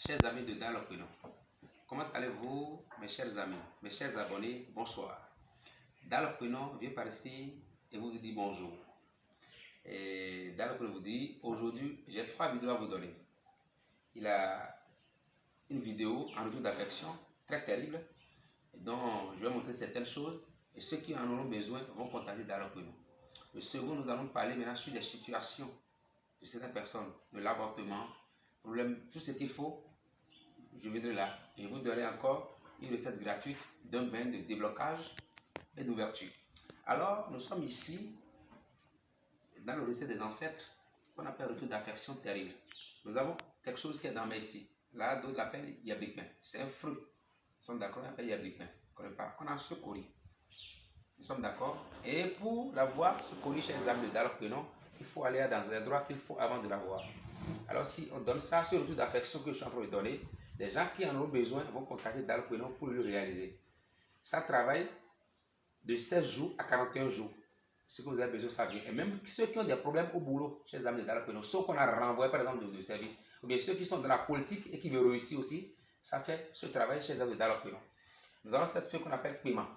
Chers amis de Dans le Prénom, comment allez-vous, mes chers amis, mes chers abonnés? Bonsoir. Dans le Prénom vient par ici et vous dit bonjour. Et Dans le Prénom vous dit aujourd'hui, j'ai 3 vidéos à vous donner. Il a une vidéo en retour d'affection très terrible, dont je vais montrer certaines choses et ceux qui en auront besoin vont contacter Dans le Prénom. Le second, nous allons parler maintenant sur les situations de certaines personnes, de l'avortement, problème, tout ce qu'il faut. Je viendrai là et vous donnerai encore une recette gratuite d'un bain de déblocage et d'ouverture. Alors, nous sommes ici dans le recette des ancêtres qu'on appelle retour d'affection terrible. Nous avons quelque chose qui est dans mes ici. Là, d'autres l'appellent yabricmin. C'est un fruit. Nous sommes d'accord, on appelle yabricmin. On a ce colis. Nous sommes d'accord. Et pour l'avoir, ce colis chez les âmes de Dans le Prénom, il faut aller dans un endroit qu'il faut avant de l'avoir. Alors, si on donne ça, ce retour d'affection que je suis en train de donner, les gens qui en ont besoin vont contacter Dans le Prénom pour le réaliser. Ça travaille de 16 jours à 41 jours. Ce que vous avez besoin, ça vient. Et même ceux qui ont des problèmes au boulot, chez les amis de Dans le Prénom, ceux qu'on a renvoyés par exemple de service, ou bien ceux qui sont dans la politique et qui veulent réussir aussi, ça fait ce travail chez les amis de Dans le Prénom. Nous avons cette feuille qu'on appelle paiement.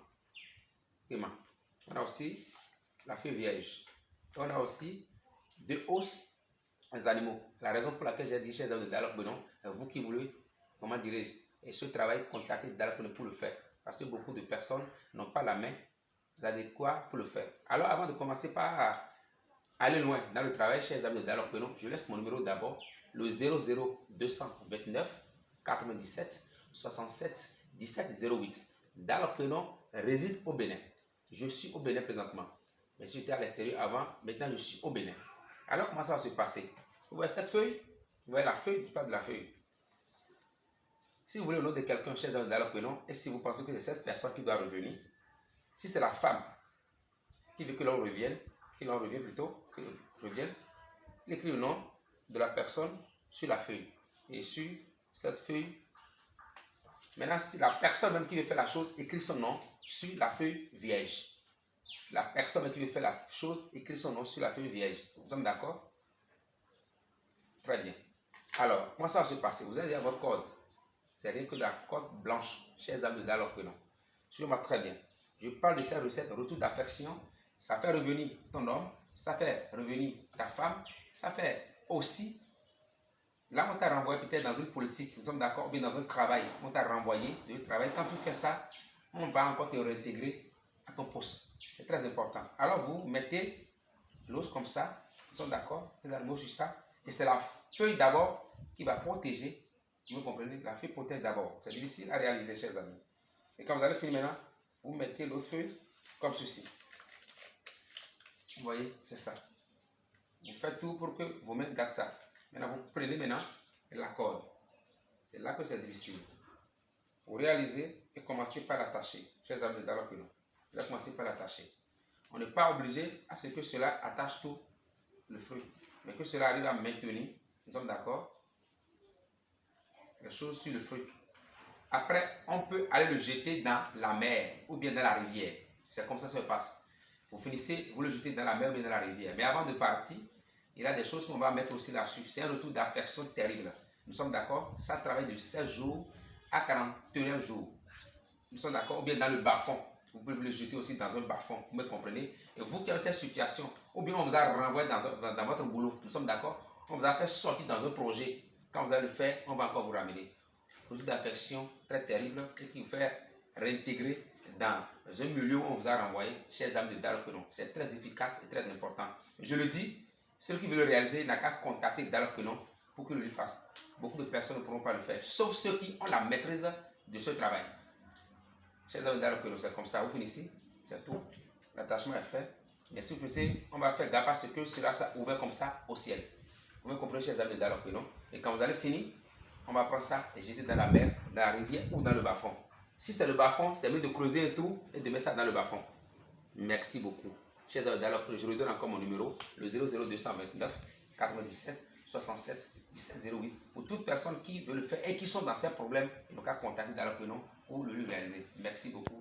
On a aussi la feuille vierge. On a aussi de os les animaux. La raison pour laquelle j'ai dit chez les amis de Dans le Prénom, vous qui voulez, comment dirais-je, et ce travail, contactez Dans le Prénom pour le faire. Parce que beaucoup de personnes n'ont pas la main adéquate pour le faire. Alors, avant de commencer par aller loin dans le travail chez les amis de Dans le Prénom, je laisse mon numéro d'abord, le 00229 97 67 17 08. Dans le Prénom réside au Bénin. Je suis au Bénin présentement. Mais si j'étais à l'extérieur avant, maintenant je suis au Bénin. Alors, comment ça va se passer? Vous voyez cette feuille? Vous voyez la feuille? Je parle de la feuille. Si vous voulez le nom de quelqu'un chez Dans le Prénom, et si vous pensez que c'est cette personne qui doit revenir, si c'est la femme qui veut que l'on revienne, qu'il en revienne plutôt, qu'il revienne, il écrit le nom de la personne sur la feuille. Et sur cette feuille, maintenant, si la personne même qui veut faire la chose écrit son nom sur la feuille vierge. La personne qui veut faire la chose écrit son nom sur la feuille vierge. Nous sommes d'accord? Très bien. Alors, comment ça va se passer? Vous avez votre code. C'est rien que de la corde blanche chez les âmes de Dans le Prénom. Suivez-moi très bien. Je parle de cette recette retour d'affection. Ça fait revenir ton homme, ça fait revenir ta femme, ça fait aussi, là on t'a renvoyé peut-être dans une politique, nous sommes d'accord, ou bien dans un travail, on t'a renvoyé de travail. Quand tu fais ça, on va encore te réintégrer à ton poste. C'est très important. Alors vous mettez l'os comme ça, nous sommes d'accord, les animaux sur ça, et c'est la feuille d'abord qui va protéger. Vous comprenez? La feuille protège d'abord. C'est difficile à réaliser, chers amis. Et quand vous allez finir maintenant, vous mettez l'autre feuille comme ceci. Vous voyez, c'est ça. Vous faites tout pour que vos mains gardent ça. Maintenant, vous prenez maintenant la corde. C'est là que c'est difficile. Vous réalisez et commencez par l'attacher. Chers amis, Dans le Prénom, vous allez commencer par l'attacher. On n'est pas obligé à ce que cela attache tout le fruit, mais que cela arrive à maintenir. Nous sommes d'accord? Les choses sur le fruit. Après, on peut aller le jeter dans la mer ou bien dans la rivière. C'est comme ça que ça se passe. Vous finissez, vous le jetez dans la mer ou bien dans la rivière. Mais avant de partir, il y a des choses qu'on va mettre aussi là-dessus. C'est un retour d'affection terrible. Nous sommes d'accord? Ça travaille de 16 jours à 41 jours. Nous sommes d'accord? Ou bien dans le bas-fond. Vous pouvez le jeter aussi dans un bas-fond. Vous me comprenez? Et vous qui avez cette situation, ou bien on vous a renvoyé dans votre boulot. Nous sommes d'accord? On vous a fait sortir dans un projet. Quand vous allez le faire, on va encore vous ramener. Retour d'affection très terrible et qui vous fait réintégrer dans un milieu où on vous a renvoyé chez les âmes de Dans le Prénom. C'est très efficace et très important. Je le dis, celui qui veut le réaliser n'a qu'à contacter Dans le Prénom pour qu'il le fasse. Beaucoup de personnes ne pourront pas le faire, sauf ceux qui ont la maîtrise de ce travail. Chez les âmes de Dans le Prénom, c'est comme ça. Vous finissez, c'est tout. L'attachement est fait. Mais si vous finissez, on va faire gaffe à ce que cela soit ouvert comme ça au ciel. Vous me comprenez, chez les âmes de Dans le Prénom. Et quand vous allez finir, on va prendre ça et jeter dans la mer, dans la rivière ou dans le bas-fond. Si c'est le bas-fond, c'est mieux de creuser un trou et de mettre ça dans le bas-fond. Merci beaucoup. Chers amis, je redonne encore mon numéro, le 00229 97 67 17 08. Pour toute personne qui veut le faire et qui sont dans ces problèmes, ils n'ont qu'à contacter Dans le Prénom pour le réaliser. Merci beaucoup.